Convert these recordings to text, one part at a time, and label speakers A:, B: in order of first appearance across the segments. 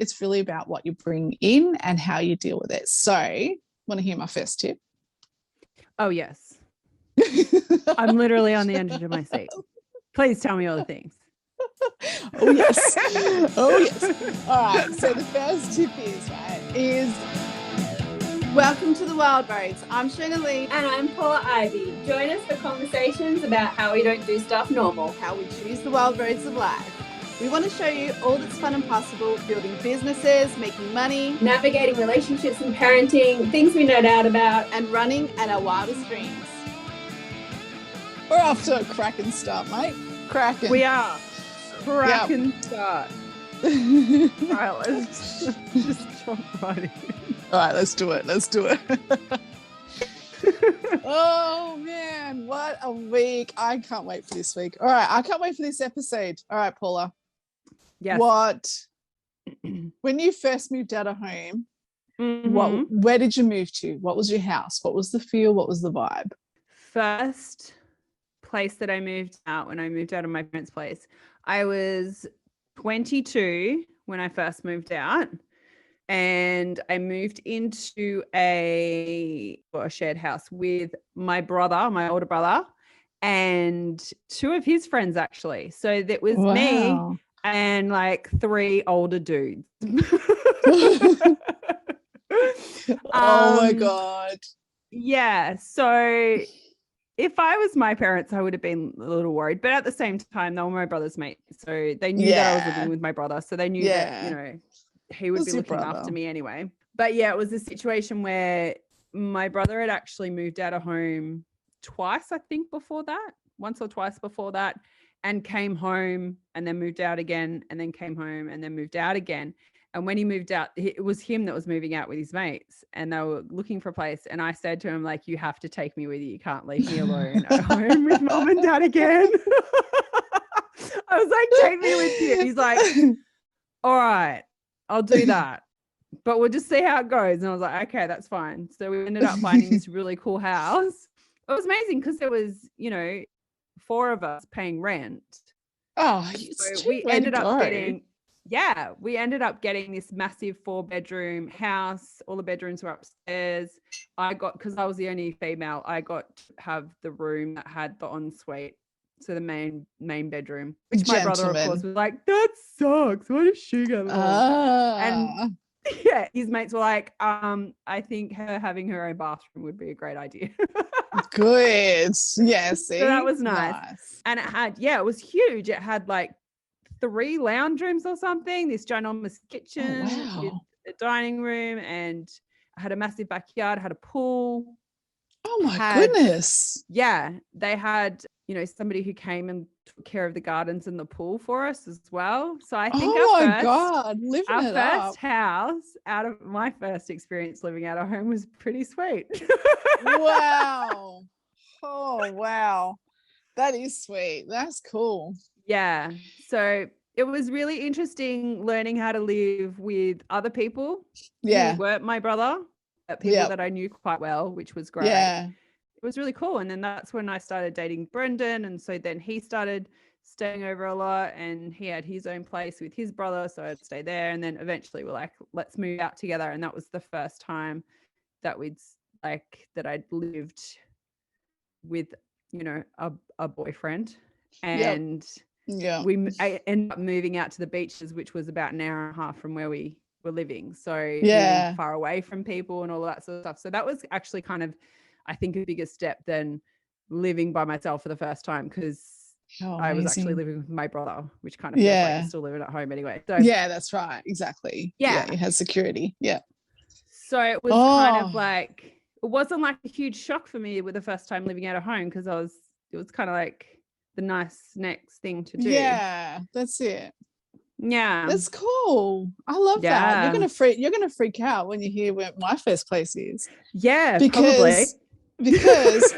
A: It's really about what you bring in and how you deal with it. So, want to hear my first tip?
B: Oh, yes. I'm literally on the edge of my seat. Please tell me all the things.
A: Oh, yes. Oh, yes. All right. So the first tip is
C: welcome to the Wild Roads. I'm Shonah Lee.
D: And I'm Paula Ivy. Join us for conversations about how we don't do stuff normal.
C: How we choose the wild roads of life. We want to show you all that's fun and possible, building businesses, making money,
D: navigating relationships and parenting, things we nerd out about,
C: and running at our wildest dreams.
A: We're off to a cracking start, mate. Cracking.
B: We are. Cracking start. All right, let's just jump right in.
A: All right, let's do it. Oh, man, what a week. I can't wait for this week. All right, I can't wait for this episode. All right, Paula.
B: Yes.
A: When you first moved out of home, where did you move to? What was your house? What was the feel? What was the vibe?
B: First place that I moved out, when I moved out of my parents' place, I was 22 when I first moved out. And I moved into a shared house with my brother, my older brother, and two of his friends, actually. So that was me and like three older dudes.
A: Oh, my God.
B: Yeah. So if I was my parents, I would have been a little worried. But at the same time, they were my brother's mate. So they knew that I was living with my brother. So they knew that, he would be looking after me anyway. But yeah, it was a situation where my brother had actually moved out of home twice, I think, before that, once or twice before that, and came home and then moved out again, and then came home and then moved out again. And when he moved out, it was him that was moving out with his mates, and they were looking for a place. And I said to him, like, you have to take me with you. You can't leave me alone at home with mom and dad again. I was like, take me with you. He's like, all right, I'll do that, but we'll just see how it goes. And I was like, okay, that's fine. So we ended up finding this really cool house. It was amazing because there was, four of us paying rent.
A: Oh,
B: so we ended up getting this massive 4-bedroom house. All the bedrooms were upstairs. Because I was the only female, I got to have the room that had the ensuite. So the main bedroom, which my brother, of course, was like, that sucks. What is she going to And yeah, his mates were like, I think her having her own bathroom would be a great idea.
A: Good. Yes.
B: So that was nice. And it was huge. It had like 3 lounge rooms or something, this ginormous kitchen with a dining room, and I had a massive backyard, had a pool.
A: Oh my goodness.
B: Yeah. They had, somebody who came and took care of the gardens and the pool for us as well. So I think our first house out of my first experience living out of home was pretty sweet.
A: Wow. Oh, wow. That is sweet. That's cool.
B: Yeah. So it was really interesting learning how to live with other people who weren't my brother, but people that I knew quite well, which was great.
A: Yeah.
B: It was really cool. And then that's when I started dating Brendan. And so then he started staying over a lot, and he had his own place with his brother. So I'd stay there. And then eventually we're like, let's move out together. And that was the first time that I'd lived with, a boyfriend. And I ended up moving out to the beaches, which was about an hour and a half from where we were living. So living far away from people and all that sort of stuff. So that was actually kind of, I think, a bigger step than living by myself for the first time, because I was actually living with my brother, which kind of feels like you're still living at home anyway. So
A: yeah, that's right. Exactly. Yeah, it has security. Yeah.
B: So it was kind of like, it wasn't like a huge shock for me with the first time living out of home, because it was kind of like the nice next thing to do.
A: Yeah, that's it.
B: Yeah,
A: that's cool. I love that. You're gonna freak out when you hear where my first place is.
B: Yeah, probably.
A: Because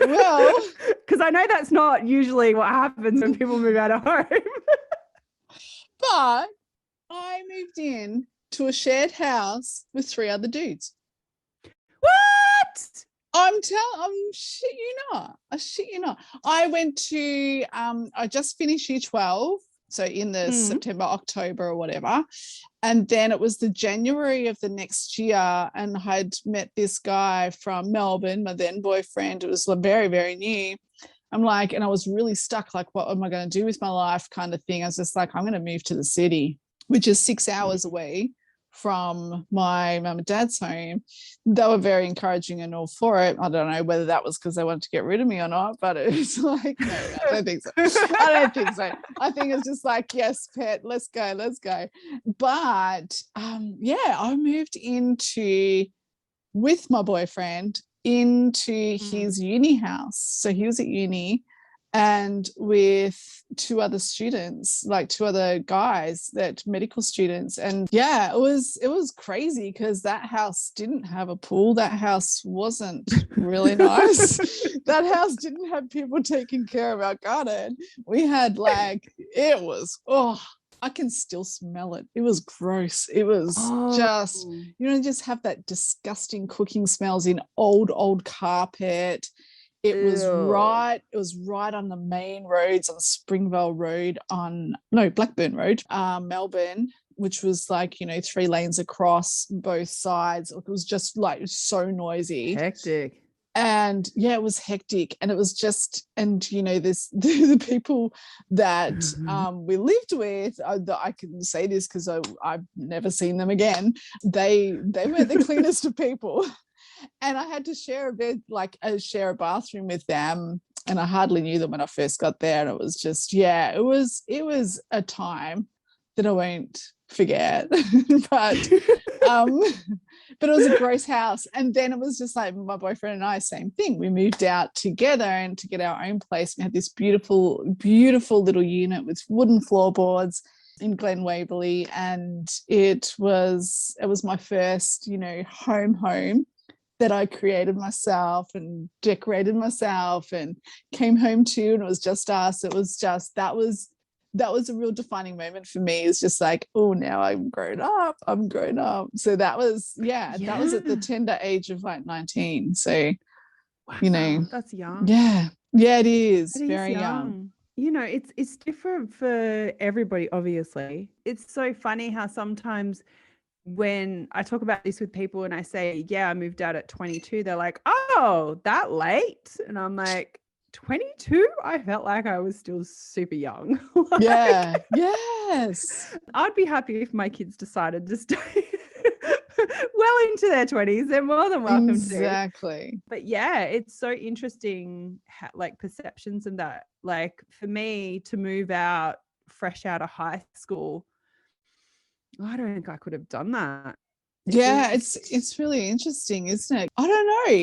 B: I know that's not usually what happens when people move out of home.
A: But I moved in to a shared house with 3 other dudes.
B: What?
A: I shit you not. I went to I just finished year 12. So in the September, October or whatever. And then it was the January of the next year, and I'd met this guy from Melbourne, my then boyfriend. It was very, very new. I'm like, and I was really stuck, like, what am I going to do with my life kind of thing. I was just like, I'm going to move to the city, which is 6 hours away from my mum and dad's home. They were very encouraging and all for it. I don't know whether that was because they wanted to get rid of me or not, but it was like, no, I don't think so. I don't think so. I think it's just like, yes, pet, let's go. But I moved with my boyfriend into his uni house. So he was at uni, and with two other students, like two other guys, medical students. And it was crazy because that house didn't have a pool. That house wasn't really nice. That house didn't have people taking care of our garden. We had I can still smell it. It was gross. It was just have that disgusting cooking smells in old carpet. It was right on the main roads, on Springvale Road, Blackburn Road, Melbourne, which was 3 lanes across both sides. It was just so noisy.
B: Hectic.
A: And it was hectic. And it was just, the people that we lived with, I can say this because I've never seen them again. They weren't the cleanest of people. And I had to share a bed, share a bathroom with them. And I hardly knew them when I first got there. And it was just, it was a time that I won't forget. But it was a gross house. And then it was just like my boyfriend and I, same thing. We moved out together and to get our own place. We had this beautiful, beautiful little unit with wooden floorboards in Glen Waverley. And it was my first, home that I created myself and decorated myself and came home to, and it was just us. It was just, that was a real defining moment for me. It's just like, oh, now I'm grown up. So that was, that was at the tender age of 19. So,
B: wow, that's young.
A: Yeah, it is very young.
B: It's different for everybody, obviously. It's so funny how sometimes when I talk about this with people and I say, I moved out at 22, they're like, oh, that late? And I'm like, 22? I felt like I was still super young.
A: Yes.
B: I'd be happy if my kids decided to stay well into their 20s. They're more than welcome to.
A: Exactly.
B: But it's so interesting, perceptions and that. For me to move out fresh out of high school, I don't think I could have done that.
A: It's really interesting, isn't it? I don't know.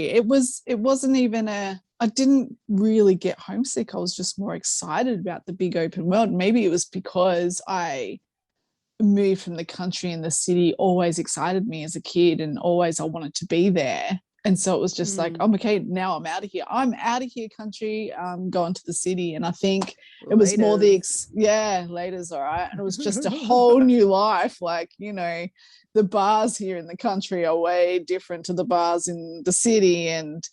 A: It wasn't even I didn't really get homesick. I was just more excited about the big open world. Maybe it was because I moved from the country, and the city always excited me as a kid, and always I wanted to be there. And so it was just like, oh, okay, now I'm out of here. I'm out of here, country. I'm going to the city. And I think it was more later's all right. And it was just a whole new life. The bars here in the country are way different to the bars in the city, and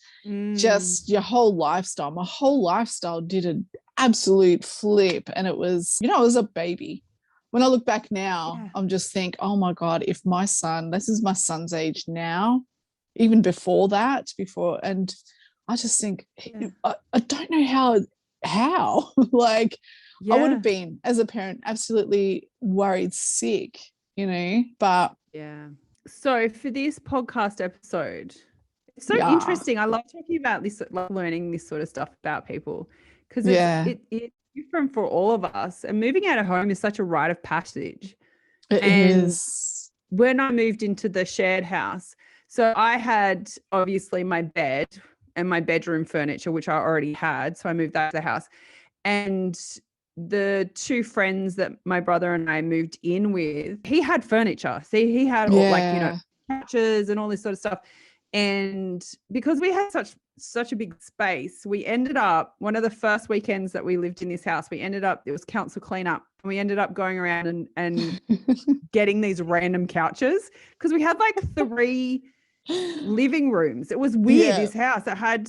A: just your whole lifestyle. My whole lifestyle did an absolute flip. And it was, I was a baby. When I look back now, I'm just think, oh my God, if my son, this is my son's age now, even before that, and I just think, I don't know how I would have been, as a parent, absolutely worried sick, but.
B: Yeah. So for this podcast episode, it's so interesting. I love talking about this, learning this sort of stuff about people, because it's different for all of us. And moving out of home is such a rite of passage.
A: It is.
B: When I moved into the shared house, so I had obviously my bed and my bedroom furniture, which I already had. So I moved that to the house. And the two friends that my brother and I moved in with, he had furniture. See, he had all couches and all this sort of stuff. And because we had such a big space, we ended up, one of the first weekends that we lived in this house, it was council cleanup. And we ended up going around and getting these random couches, because we had 3 living rooms. It was weird.
A: Yeah.
B: This house, it had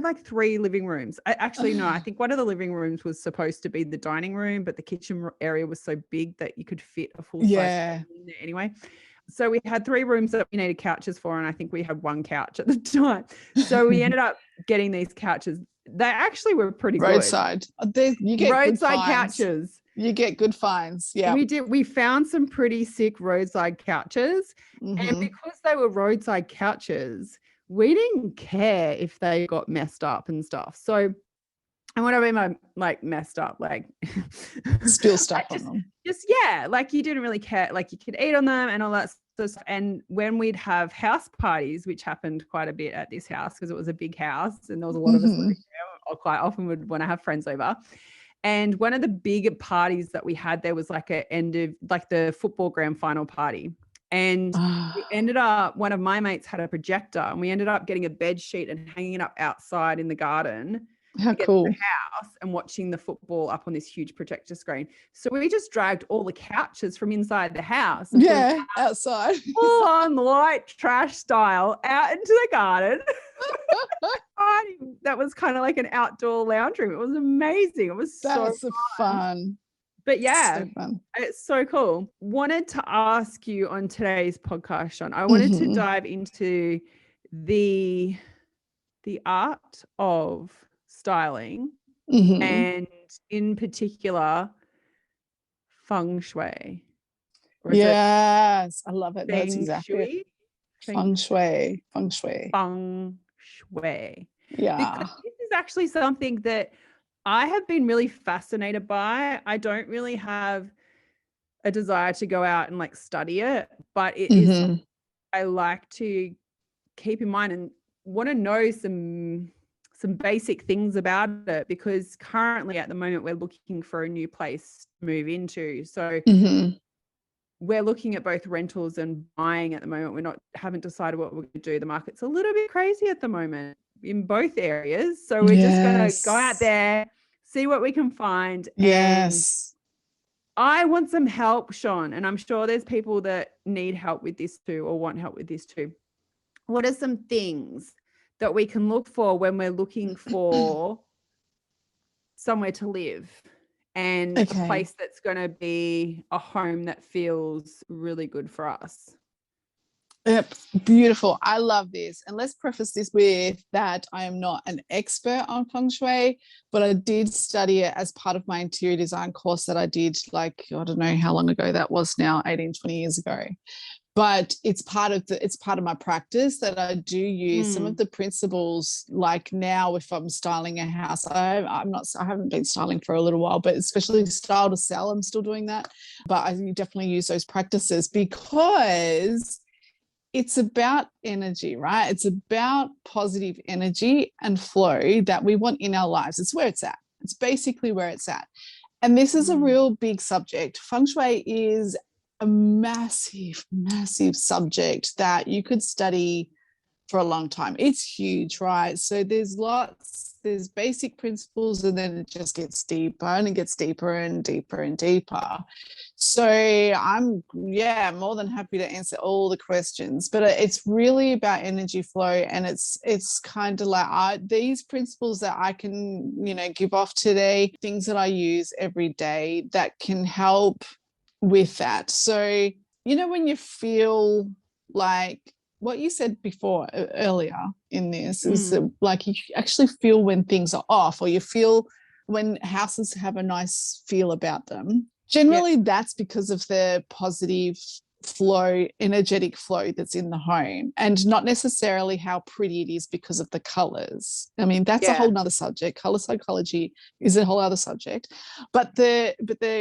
B: like 3 living rooms. No, I think one of the living rooms was supposed to be the dining room, but the kitchen area was so big that you could fit a full size table in there anyway. So we had 3 rooms that we needed couches for, and I think we had 1 couch at the time. So we ended up getting these couches. They actually were pretty
A: roadside. You get
B: roadside couches.
A: You get good finds. Yeah.
B: We found some pretty sick roadside couches.
A: Mm-hmm.
B: And because they were roadside couches, we didn't care if they got messed up and stuff. So, and what I mean by like messed up, like
A: spill stuff on them.
B: Like you didn't really care. Like you could eat on them and all that stuff. And when we'd have house parties, which happened quite a bit at this house because it was a big house and there was a lot of us living there, or quite often would want to have friends over. And one of the big parties that we had, there was like a end of like the football grand final party. And we ended up, one of my mates had a projector and we ended up getting a bed sheet and hanging it up outside in the garden.
A: How cool.
B: The house and watching the football up on this huge projector screen. So we just dragged all the couches from inside the house.
A: And outside.
B: Full on light trash style out into the garden. That was kind of like an outdoor lounge room. It was amazing. It was so
A: fun.
B: But yeah, it's so cool. Wanted to ask you on today's podcast, Sean, I wanted to dive into the art of styling and in particular Feng Shui.
A: Yes, I love it. That's
B: Feng
A: exactly
B: Shui?
A: it. Feng Shui.
B: Feng Shui.
A: Yeah.
B: Because this is actually something that I have been really fascinated by. I don't really have a desire to go out and like study it, but it is I like to keep in mind and want to know some basic things about it, because currently at the moment we're looking for a new place to move into. So we're looking at both rentals and buying at the moment. We haven't decided what we're going to do. The market's a little bit crazy at the moment in both areas. So we're just going to go out there, see what we can find.
A: Yes.
B: And I want some help, Sean, and I'm sure there's people that need help with this too or want help with this too. What are some things that we can look for when we're looking for somewhere to live and a place that's going to be a home that feels really good for us?
A: Yep, beautiful. I love this. And let's preface this with that I am not an expert on Feng Shui, but I did study it as part of my interior design course that I did, like, I don't know how long ago that was now, 18, 20 years ago. But it's part of my practice that I do use some of the principles. Like now, if I'm styling a house, I haven't been styling for a little while, but especially style to sell, I'm still doing that. But I definitely use those practices because it's about energy, right? It's about positive energy and flow that we want in our lives. It's where it's at. It's basically where it's at. And this is a real big subject. Feng Shui is a massive, massive subject that you could study for a long time. It's huge, right? So there's basic principles, and then it just gets deeper and it gets deeper and deeper and deeper. So I'm more than happy to answer all the questions, but it's really about energy flow. And it's kind of like these principles that I can, give off today, things that I use every day that can help with that. So, when you feel like what you said before earlier in this is that, like, you actually feel when things are off, or you feel when houses have a nice feel about them. Generally, that's because of the positive flow, energetic flow that's in the home, and not necessarily how pretty it is because of the colors. I mean, that's a whole nother subject. Color psychology is a whole other subject. But the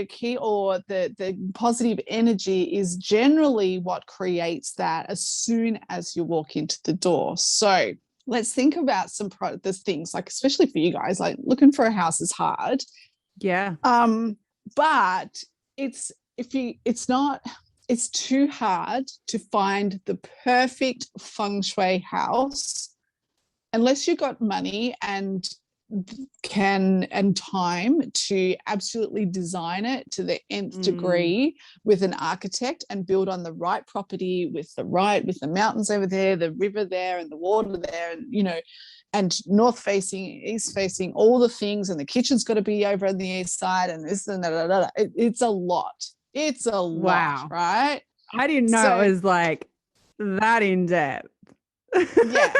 A: key, or the positive energy, is generally what creates that as soon as you walk into the door. So let's think about the things, like, especially for you guys, like looking for a house is hard.
B: Yeah.
A: But it's too hard to find the perfect Feng Shui house unless you got money and and time to absolutely design it to the nth degree with an architect and build on the right property with the mountains over there, the river there, and the water there, and and north facing, east facing, all the things, and the kitchen's got to be over on the east side, and this and that. It's a lot. It's a lot, right?
B: I didn't know it was like that in depth.
A: Yeah,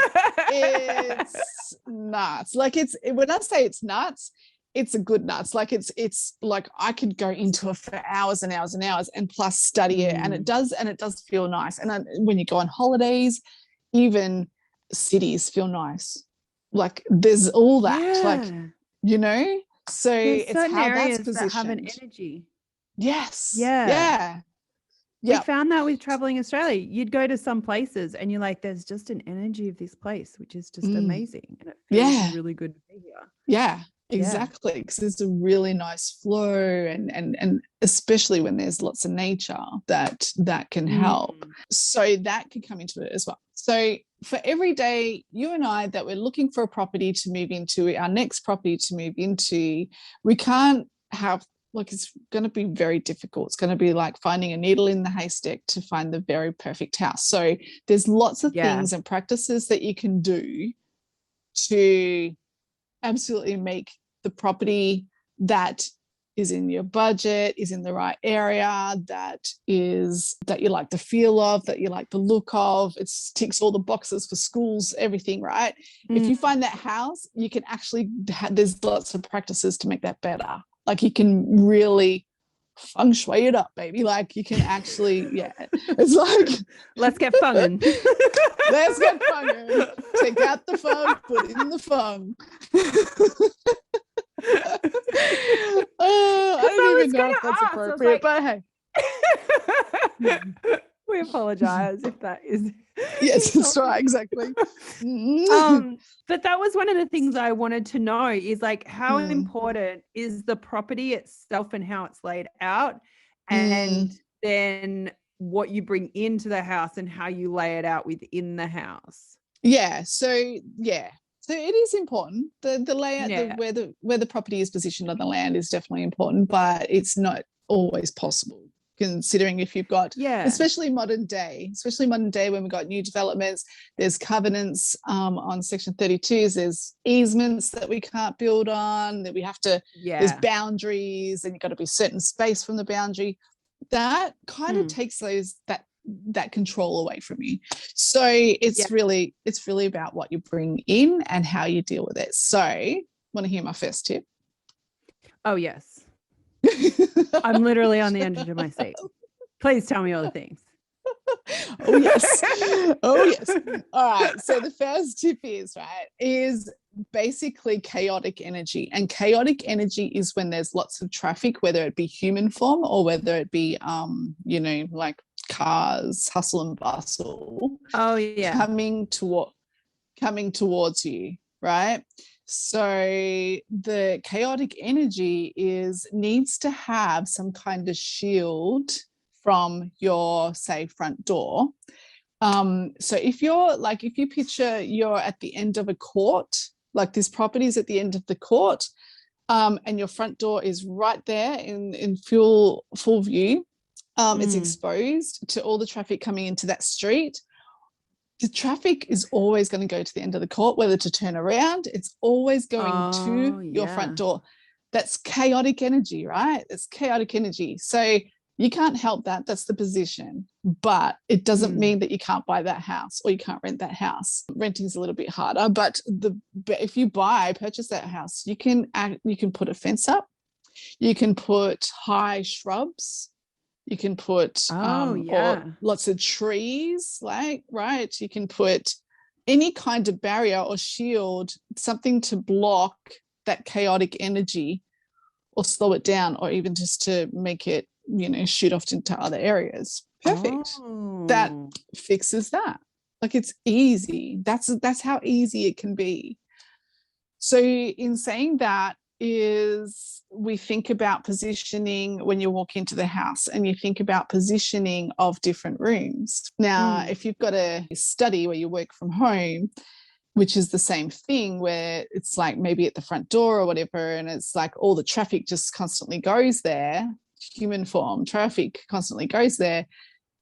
A: it's nuts. Like when I say it's nuts, it's a good nuts. Like it's like I could go into it for hours and hours and hours, and plus study it, and it does feel nice. And when you go on holidays, even cities feel nice. Like there's all that, like So
B: there's
A: it's how
B: areas
A: that's positioned.
B: that have an energy.
A: Yes.
B: Yeah. We found that with traveling Australia. You'd go to some places and you're like, there's just an energy of this place, which is just amazing. And it feels really good to be here.
A: Yeah, exactly. Because there's a really nice flow, and especially when there's lots of nature that can help. So that can come into it as well. So for every day, you and I, that we're looking for a property to move into, our next property to move into, we can't have, like, it's going to be very difficult. It's going to be like finding a needle in the haystack to find the very perfect house. So there's lots of things and practices that you can do to absolutely make the property that is in your budget, is in the right area, that you like the feel of, that you like the look of. It ticks all the boxes for schools, everything, right? If you find that house, you can actually there's lots of practices to make that better. Like you can really feng shui it up, baby. Like you can actually, it's like,
B: let's get funging.
A: Let's get funging. Take out the fung, put in the fung. I don't even know if that's appropriate, but hey.
B: We apologize if that is.
A: Yes, that's right, exactly.
B: But that was one of the things I wanted to know is like how important is the property itself and how it's laid out, and then what you bring into the house and how you lay it out within the house. So it is important. The layout, where the property is positioned on the land is definitely important, but it's not always possible. Considering if you've got, especially modern day when we've got new developments, there's covenants on section 32s, there's easements that we can't build on, that we have to, there's boundaries, and you've got to be certain space from the boundary. That kind of takes that control away from you. So it's really about what you bring in and how you deal with it. So want to hear my first tip? Oh, yes. I'm literally on the edge of my seat. Please tell me all the things.
A: Oh, yes. All right. So the first tip is basically chaotic energy. And chaotic energy is when there's lots of traffic, whether it be human form or whether it be, like cars, hustle and bustle.
B: Oh, yeah.
A: Coming towards you, right? So the chaotic energy needs to have some kind of shield from your, say, front door. So if you picture you're at the end of a court, like this property is at the end of the court, and your front door is right there in full view, it's exposed to all the traffic coming into that street. The traffic is always going to go to the end of the court, whether to turn around, it's always going to your front door. That's chaotic energy, right? It's chaotic energy. So you can't help that. That's the position. But it doesn't mean that you can't buy that house or you can't rent that house. Renting is a little bit harder, but if you purchase that house, you can put a fence up. You can put high shrubs. You can put or lots of trees, right? You can put any kind of barrier or shield, something to block that chaotic energy or slow it down, or even just to make it, shoot off into other areas. Perfect. That fixes that. Like, it's easy. That's how easy it can be. So in saying that, we think about positioning when you walk into the house, and you think about positioning of different rooms. Now, if you've got a study where you work from home, which is the same thing, where it's like maybe at the front door or whatever, and it's like all the traffic just constantly goes there, human form traffic constantly goes there,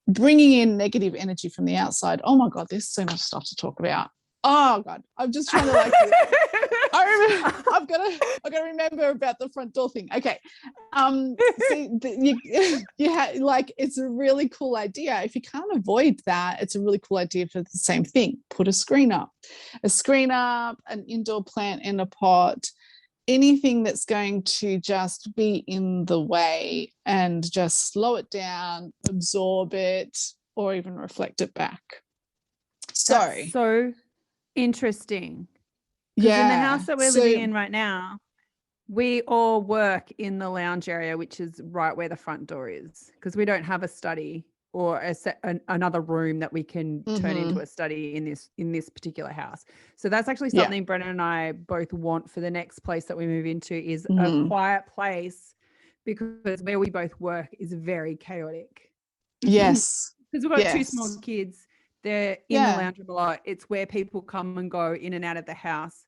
A: bringing in negative energy from the outside. Oh my God, there's so much stuff to talk about. Oh God, I'm just trying to like, I've got to remember about the front door thing. Okay. See, you have, like, it's a really cool idea. If you can't avoid that, it's a really cool idea for the same thing. Put a screen up, an indoor plant in a pot, anything that's going to just be in the way, and just slow it down, absorb it, or even reflect it back.
B: That's so interesting.
A: Yeah.
B: In the house that we're living in right now, we all work in the lounge area, which is right where the front door is, because we don't have a study or another room that we can turn into a study in this particular house. So that's actually something Brennan and I both want for the next place that we move into, is a quiet place, because where we both work is very chaotic.
A: Yes.
B: Because we've got two small kids. They're in the lounge room a lot. It's where people come and go in and out of the house.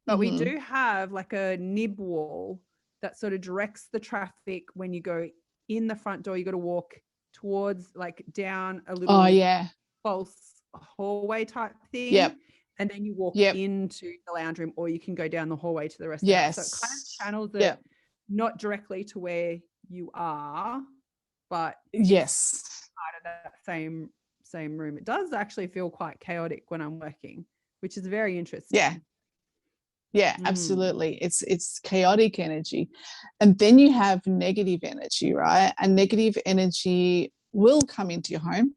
B: But we do have like a nib wall that sort of directs the traffic. When you go in the front door, you got to walk towards, like, down a little false hallway type thing.
A: Yep.
B: And then you walk into the lounge room, or you can go down the hallway to the rest of the house. So it kind of channels it not directly to where you are, but part of that same room. It does actually feel quite chaotic when I'm working, which is very interesting.
A: Absolutely. It's chaotic energy. And then you have negative energy, right? And negative energy will come into your home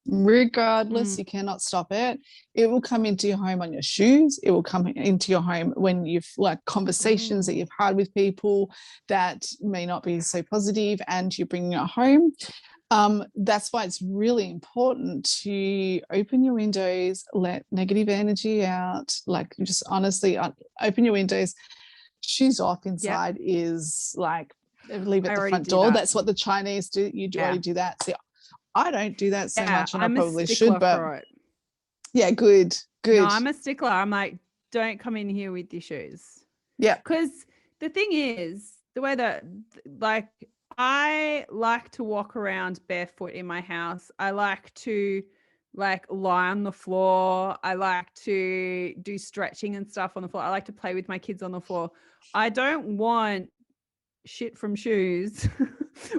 A: regardless. You cannot stop it. It will come into your home on your shoes. It will come into your home when you've, like, conversations that you've had with people that may not be so positive, and you're bringing it home. That's why it's really important to open your windows, let negative energy out. Like, just honestly open your windows. Shoes off inside is like, leave at the front door. That's what the Chinese do. You do already do that. See, I don't do that so much, and I probably should, but good.
B: No, I'm a stickler. I'm like, don't come in here with your shoes. Yeah. Because the thing is, the way that, like, I like to walk around barefoot in my house. I like to, like, lie on the floor. I like to do stretching and stuff on the floor. I like to play with my kids on the floor. I don't want shit from shoes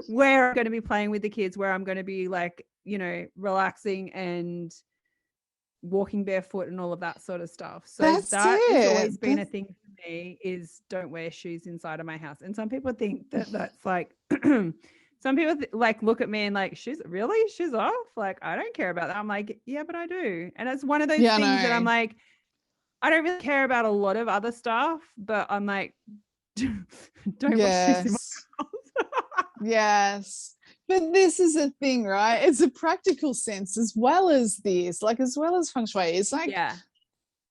B: where I'm going to be playing with the kids, where I'm going to be, like, you know, relaxing and walking barefoot and all of that sort of stuff. So that has always been a thing for me, is don't wear shoes inside of my house. And some people think that that's like, some people like look at me and like, shoes off? Like, I don't care about that. I'm like, yeah, but I do. And it's one of those things that I'm like, I don't really care about a lot of other stuff, but I'm like, don't wear shoes in my house.
A: Yes. But this is a thing, right? It's a practical sense as well as this, like, as well as Feng Shui. It's like,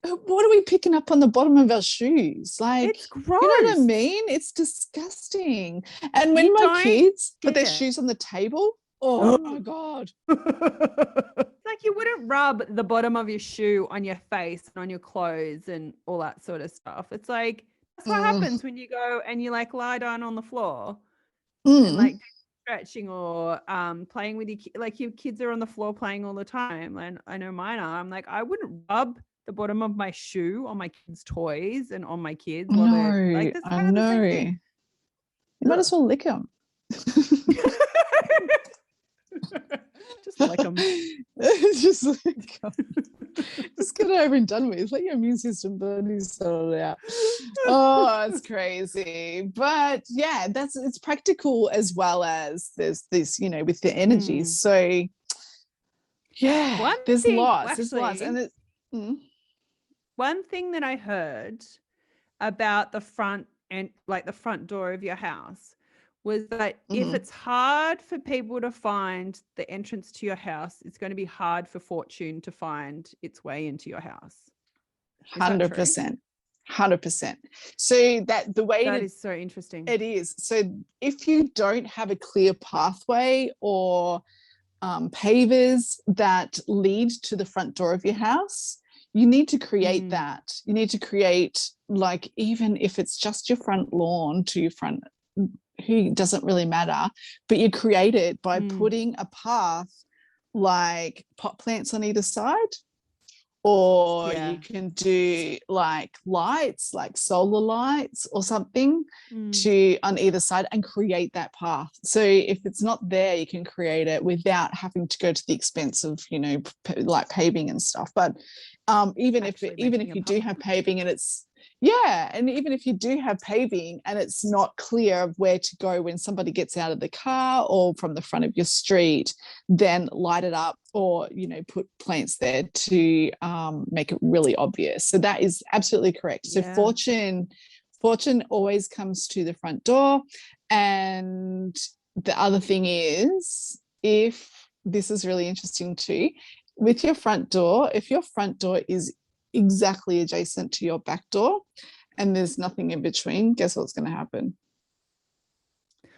A: what are we picking up on the bottom of our shoes? Like,
B: it's gross.
A: You know what I mean? It's disgusting. And when my kids put their shoes on the table, oh my God.
B: Like, you wouldn't rub the bottom of your shoe on your face and on your clothes and all that sort of stuff. It's like, that's what happens when you go and you, like, lie down on the floor and, like, stretching or playing with your kids are on the floor playing all the time. And I know mine are. I'm like, I wouldn't rub the bottom of my shoe on my kids' toys and on my kids while they're like, this kind of the same thing.
A: You might as well lick them.
B: Just lick them.
A: Just lick them. Just get it over and done with. Let your immune system burn you, sort it out. Oh, it's crazy. But yeah, it's practical as well as there's this, you know, with the energies. So yeah, there's lots. And it's
B: one thing that I heard about the front and, like, the front door of your house was that if it's hard for people to find the entrance to your house, it's going to be hard for fortune to find its way into your house.
A: 100%. 100%. So that the way
B: that is so interesting.
A: It is. So if you don't have a clear pathway or pavers that lead to the front door of your house, you need to create that. You need to create, like, even if it's just your front lawn to your front, who doesn't really matter, but you create it by putting a path, like pot plants on either side, or you can do like lights, like solar lights or something to on either side, and create that path. So if it's not there, you can create it without having to go to the expense of, you know, like paving and stuff. But even if you do have paving and it's and even if you do have paving and it's not clear of where to go when somebody gets out of the car or from the front of your street, then light it up, or, you know, put plants there to make it really obvious. So that is absolutely correct. So fortune always comes to the front door. And the other thing is, if this is really interesting too, with your front door, if your front door is exactly adjacent to your back door and there's nothing in between, guess what's going to happen?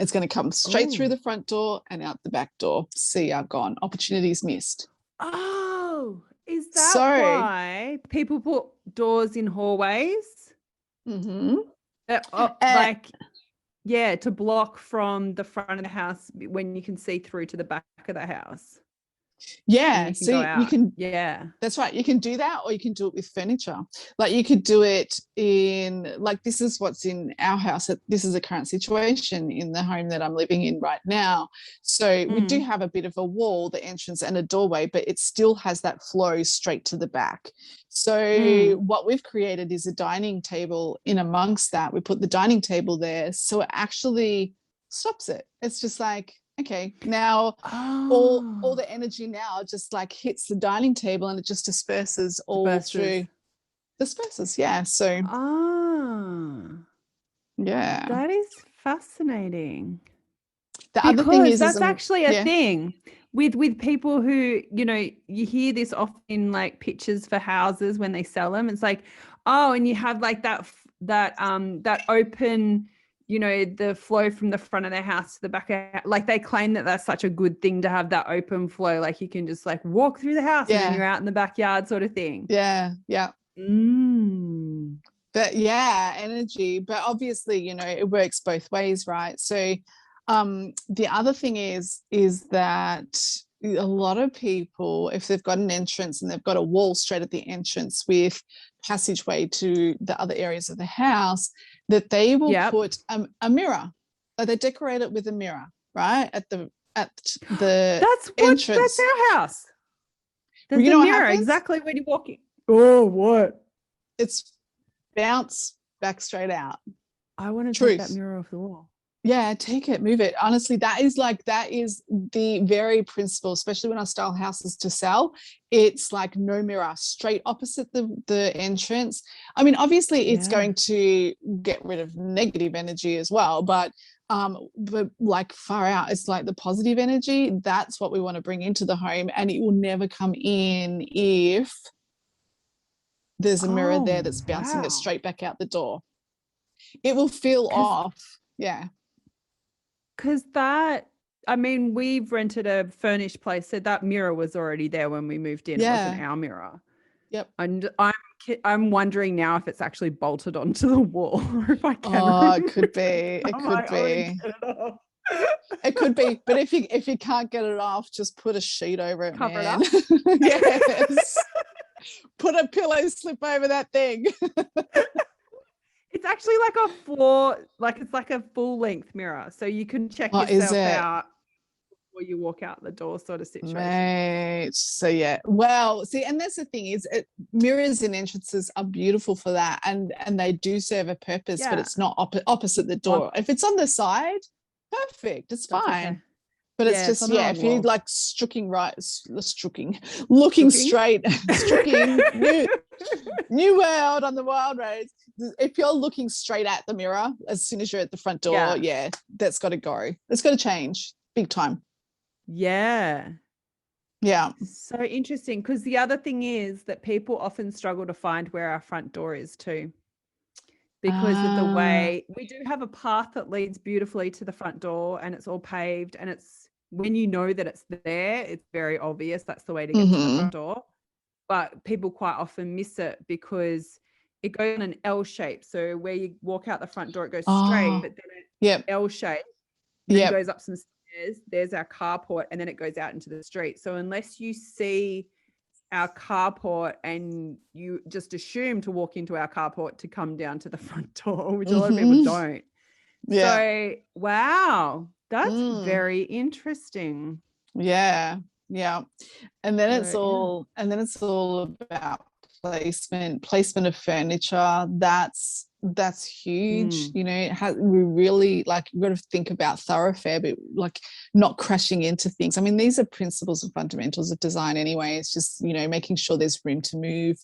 A: It's going to come straight through the front door and out the back door. See, I've gone. Opportunities missed.
B: Oh, is that why people put doors in hallways? Like, to block from the front of the house when you can see through to the back of the house.
A: So you can that's right, you can do that, or you can do it with furniture. Like, you could do it in, like, this is what's in our house. This is a current situation in the home that I'm living in right now. So we do have a bit of a wall, the entrance, and a doorway, but it still has that flow straight to the back. So what we've created is a dining table in amongst that. We put the dining table there, so it actually stops it. It's just like, okay, now all the energy now just like hits the dining table and it just disperses through. Disperses, yeah. So
B: that is fascinating.
A: The other thing is
B: that's actually a thing with people who, you know, you hear this often in like pictures for houses when they sell them. It's like, and you have like that open, you know, the flow from the front of their house to the back of, like, they claim that that's such a good thing to have that open flow, like you can just like walk through the house and then you're out in the backyard, sort of thing.
A: But energy, but obviously, you know, it works both ways, right? So the other thing is that a lot of people, if they've got an entrance and they've got a wall straight at the entrance with passageway to the other areas of the house, that they will put a mirror, or they decorate it with a mirror, right, at the entrance.
B: That's our house. There's
A: a
B: mirror exactly when you're walking. Oh, what?
A: It's bounce back straight out.
B: I want to take that mirror off the wall.
A: Yeah, take it, move it. Honestly, that is the very principle, especially when I style houses to sell. It's like no mirror, straight opposite the entrance. I mean, obviously it's going to get rid of negative energy as well, but like far out, it's like the positive energy. That's what we want to bring into the home, and it will never come in if there's a mirror there that's bouncing it straight back out the door. It will feel off. Yeah.
B: Because we've rented a furnished place, so that mirror was already there when we moved in. It wasn't our mirror.
A: Yep.
B: And I'm wondering now if it's actually bolted onto the wall, or if I can.
A: Oh, it could be. It could be. It could be. But if you can't get it off, just put a sheet over it.
B: Cover
A: man.
B: it up.
A: Yes. Put a pillow slip over that thing.
B: It's actually like a floor, like it's like a full length mirror. So you can check yourself out before you walk out the door, sort of situation.
A: Mate. So well, see, and that's the thing is, mirrors in entrances are beautiful for that, and they do serve a purpose, but it's not opposite the door. If it's on the side, perfect, it's fine. Okay. But it's just, if you're like looking straight, new world on the wild roads. If you're looking straight at the mirror as soon as you're at the front door, that's got to go. It's got to change big time.
B: Yeah.
A: Yeah.
B: So interesting, because the other thing is that people often struggle to find where our front door is too, because of the way we do have a path that leads beautifully to the front door, and it's all paved, and it's, when you know that it's there, it's very obvious that's the way to get to the front door. but people quite often miss it because it goes in an L shape. So where you walk out the front door, it goes straight, but then it L shape, then goes up some stairs. There's our carport, and then it goes out into the street. So unless you see our carport and you just assume to walk into our carport to come down to the front door, which a lot of people don't.
A: Yeah.
B: So, wow, that's very interesting.
A: Yeah. Yeah. And then it's all about placement of furniture. That's huge. You know, we really like, you've got to think about thoroughfare, but like not crashing into things. I mean, these are principles and fundamentals of design anyway. It's just, you know, making sure there's room to move,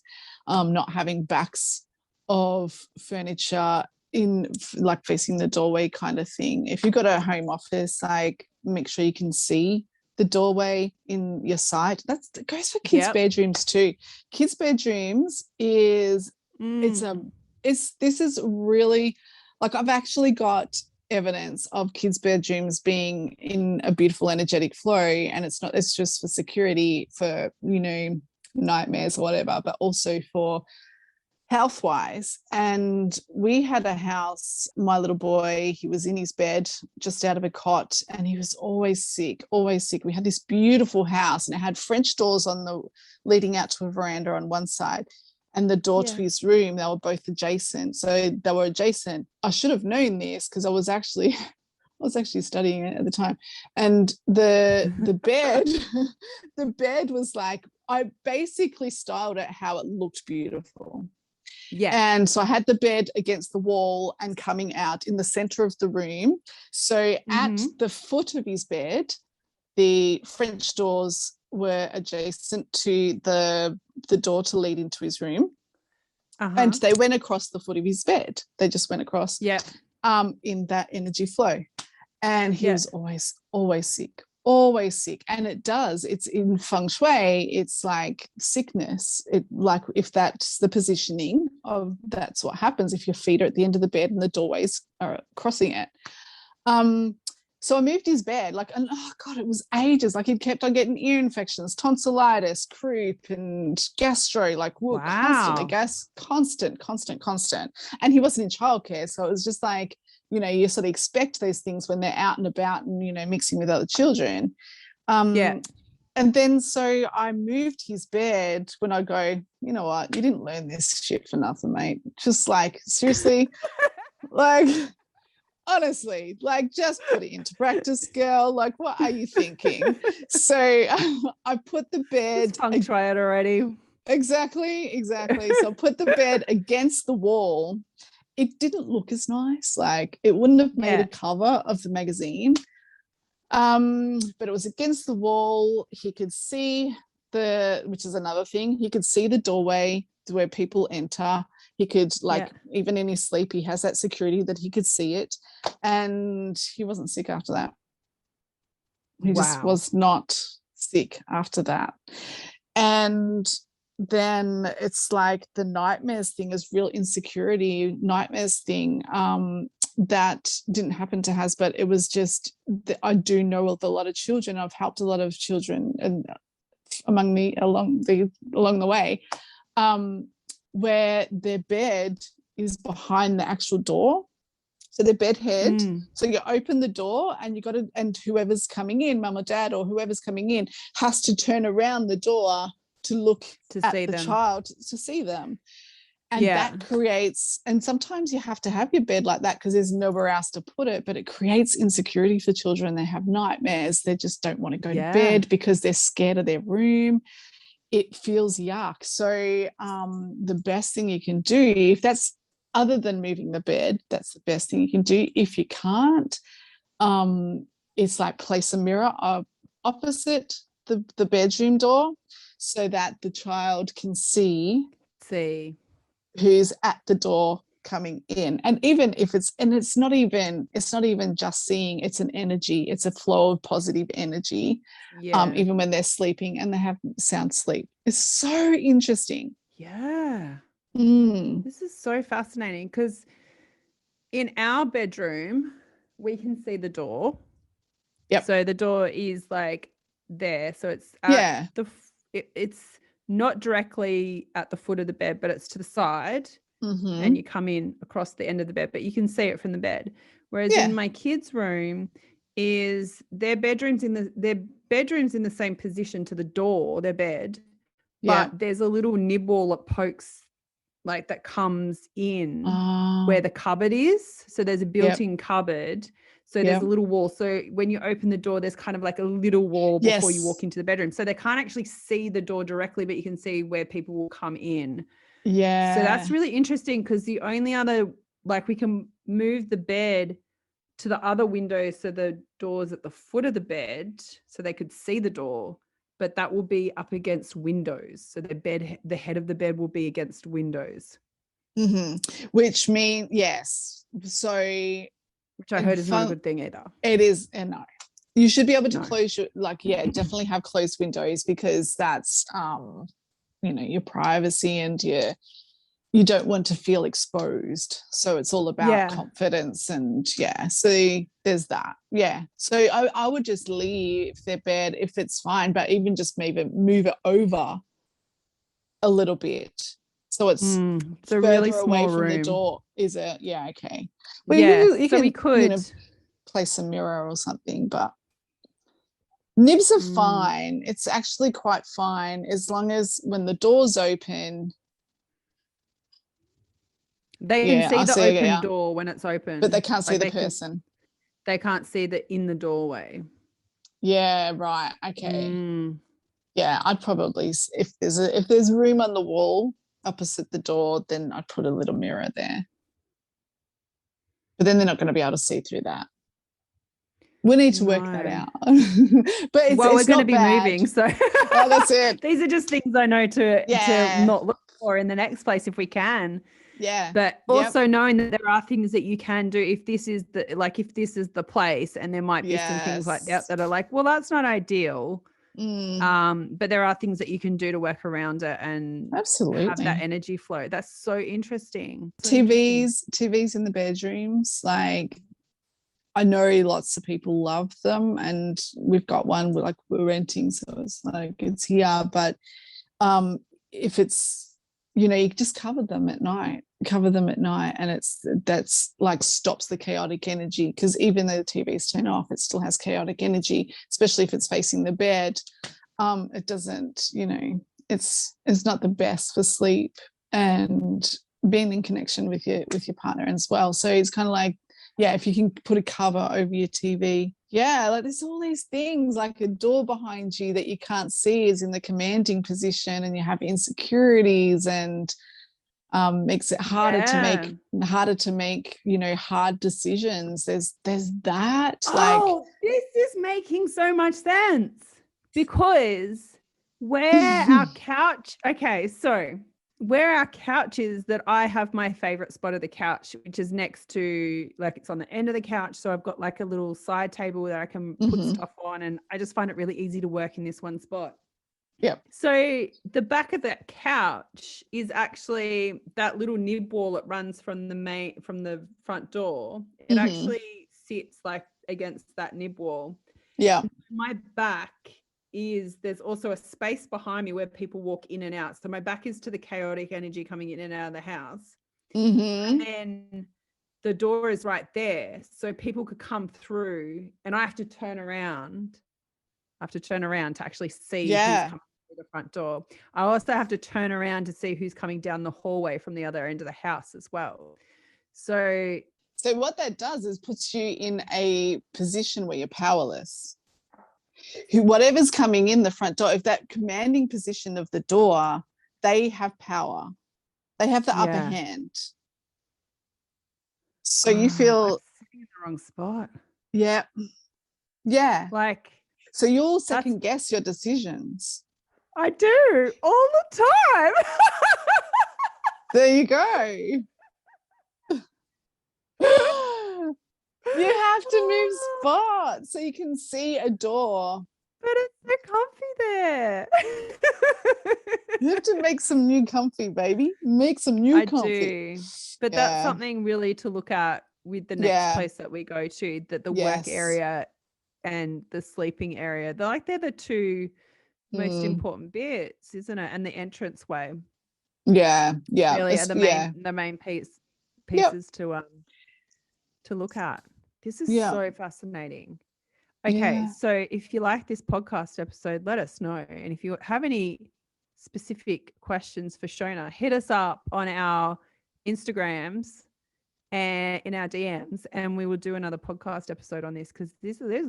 A: not having backs of furniture in like facing the doorway kind of thing. If you've got a home office, like make sure you can see the doorway in your site. That goes for kids' bedrooms too. Kids' bedrooms is this is really, like, I've actually got evidence of kids' bedrooms being in a beautiful energetic flow, and it's just for security, for, you know, nightmares or whatever, but also for health-wise. And we had a house, my little boy, he was in his bed just out of a cot, and he was always sick. We had this beautiful house, and it had French doors on the leading out to a veranda on one side, and the door to his room, they were both adjacent. So they were adjacent. I should have known this because I was actually studying it at the time. And the bed the bed was like, I basically styled it how it looked beautiful. Yeah. And so I had the bed against the wall and coming out in the center of the room. So at the foot of his bed, the French doors were adjacent to the door to lead into his room. And they went across the foot of his bed. They just went across in that energy flow. And he was always sick. And it's in Feng Shui, it's like sickness. It, like, if that's the positioning of, that's what happens if your feet are at the end of the bed and the doorways are crossing it. So I moved his bed, like, and oh God, it was ages. Like, he kept on getting ear infections, tonsillitis, croup, and gastro, like, constant. And he wasn't in childcare. So it was just like, you know, you sort of expect those things when they're out and about and, you know, mixing with other children. And then so I moved his bed when I go, you know what, you didn't learn this shit for nothing, mate. Just like, seriously, like, honestly, like, just put it into practice, girl. Like, what are you thinking? So I put the bed.
B: Try it already.
A: Exactly. So I put the bed against the wall. It didn't look as nice. Like, it wouldn't have made a cover of the magazine. But it was against the wall. He could see which is another thing. He could see the doorway where people enter. He could, like, even in his sleep, he has that security that he could see it. And he wasn't sick after that. He just was not sick after that. And then it's like the nightmares thing is real insecurity nightmares thing. That didn't happen to Has, but it was just, I do know of a lot of children. I've helped a lot of children and along the way, where their bed is behind the actual door. So the bed head. So you open the door and and whoever's coming in, mum or dad or whoever's coming in, has to turn around the door to look at the child to see them. And that creates, and sometimes you have to have your bed like that because there's nowhere else to put it, but it creates insecurity for children. They have nightmares. They just don't want to go to bed because they're scared of their room. It feels yuck. So the best thing you can do, if that's, other than moving the bed, that's the best thing you can do. If you can't, it's like place a mirror opposite the bedroom door so that the child can see who's at the door coming in. And even if it's not even just seeing, it's an energy, it's a flow of positive energy. Even when they're sleeping and they have sound sleep. It's so interesting.
B: This is so fascinating because in our bedroom we can see the door. So the door is like there, so it's it's not directly at the foot of the bed, but it's to the side,
A: Mm-hmm.
B: and you come in across the end of the bed, but you can see it from the bed. Whereas in my kids' room is their bedrooms in the same position to the door, their bed, but there's a little nib wall that pokes, like, that comes in where the cupboard is. So there's a built-in cupboard. So there's a little wall. So when you open the door, there's kind of like a little wall before you walk into the bedroom. So they can't actually see the door directly, but you can see where people will come in.
A: Yeah.
B: So that's really interesting, because the only other, like, we can move the bed to the other window, so the door's at the foot of the bed so they could see the door, but that will be up against windows. So the head of the bed will be against windows.
A: Mm-hmm. Which means, yes. So,
B: which I heard is not a good thing either.
A: It is, and no. You should be able to close your, definitely have closed windows, because that's, your privacy, and you don't want to feel exposed. So it's all about confidence, and so there's that. Yeah. So I would just leave their bed if it's fine, but even just maybe move it over a little bit. So it's
B: a really small
A: from
B: room.
A: the door. Is it? Yeah. Okay.
B: Well,
A: you can,
B: we could
A: place a mirror or something, but nibs are fine. It's actually quite fine, as long as when the door's open,
B: they can see the open door when it's open,
A: but they can't see the person.
B: They can't see in the doorway.
A: Yeah, right. Okay. Yeah, I'd probably, if there's room on the wall opposite the door, then I'd put a little mirror there. But then they're not going to be able to see through that. We need to work that out. But
B: we're going to be moving, so
A: that's it.
B: These are just things I know to not look for in the next place if we can.
A: Yeah.
B: But also knowing that there are things that you can do if this is the place, and there might be some things like that are like, well, that's not ideal. But there are things that you can do to work around it and have that energy flow. That's so interesting.
A: TVs in the bedrooms, like, I know lots of people love them, and we've got one, we're renting, so it's like it's here. But if it's, you just cover them at night, and that's like stops the chaotic energy, because even though the TV's turned off, it still has chaotic energy, especially if it's facing the bed. It doesn't, it's not the best for sleep and being in connection with your partner as well. So it's kind of like, if you can put a cover over your TV. Yeah, like there's all these things, like a door behind you that you can't see is in the commanding position, and you have insecurities, and makes it harder to make hard decisions. There's that.
B: This is making so much sense, because where our couch is, that I have my favorite spot of the couch, which is next to, like, it's on the end of the couch. So I've got like a little side table that I can put stuff on, and I just find it really easy to work in this one spot.
A: Yeah.
B: So the back of that couch is actually that little nib wall that runs from the front door. It actually sits like against that nib wall.
A: Yeah.
B: My back there's also a space behind me where people walk in and out. So my back is to the chaotic energy coming in and out of the house. And then the door is right there. So people could come through, and I have to turn around. To actually see who's coming through the front door. I also have to turn around to see who's coming down the hallway from the other end of the house as well. So
A: what that does is puts you in a position where you're powerless. Whatever's coming in the front door, if that commanding position of the door, they have power. They have the upper hand. So you feel
B: I'm sitting in the wrong spot.
A: Yeah. Yeah.
B: Like,
A: so you'll second guess your decisions.
B: I do all the time.
A: There you go. You have to move spots so you can see a door.
B: But it's so comfy there.
A: You have to make some new comfy, baby. Make some new comfy.
B: I do. But that's something really to look at with the next place that we go to, that the work area and the sleeping area, they're the two most important bits, isn't it? And the entranceway
A: Yeah.
B: really are the main pieces to look at. This is so fascinating. Okay, so if you like this podcast episode, let us know. And if you have any specific questions for Shonah, hit us up on our Instagrams and in our DMs, and we will do another podcast episode on this, because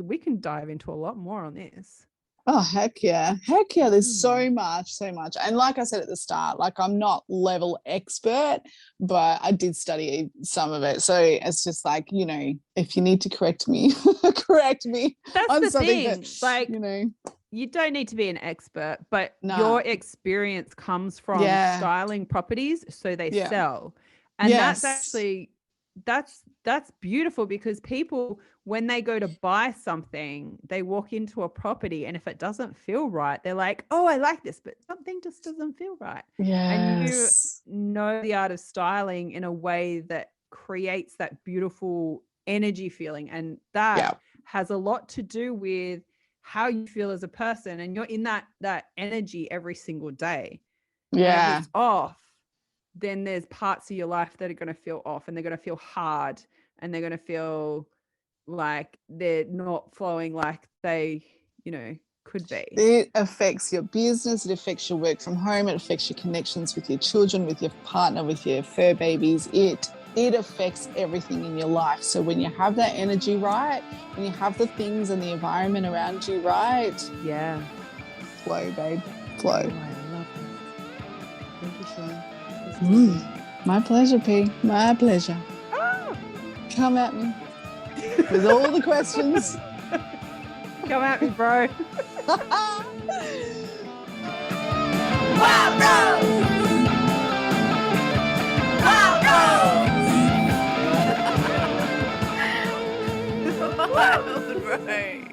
B: we can dive into a lot more on this.
A: Oh, heck yeah. There's so much. And like I said at the start, like, I'm not level expert, but I did study some of it. So it's just like, you know, if you need to correct me, correct me.
B: That's the thing. Like,
A: you know,
B: you don't need to be an expert, but your experience comes from styling properties so they sell. And that's actually, that's beautiful, because people, when they go to buy something, they walk into a property, and if it doesn't feel right, they're like, oh, I like this, but something just doesn't feel right. And you know the art of styling in a way that creates that beautiful energy feeling. And that has a lot to do with how you feel as a person, and you're in that energy every single day. And if it's off, then there's parts of your life that are going to feel off, and they're going to feel hard, and they're going to feel like they're not flowing like they, you know, could be.
A: It affects your business. It affects your work from home. It affects your connections with your children, with your partner, with your fur babies. It affects everything in your life. So when you have that energy right, when you have the things and the environment around you right, flow, babe, flow.
B: Oh, I love it. Thank you, Shonah.
A: My pleasure, P. My pleasure. Come at me with all the questions.
B: Come at me, bro.
C: Wild Rose! Wild Rose! Wild Rose!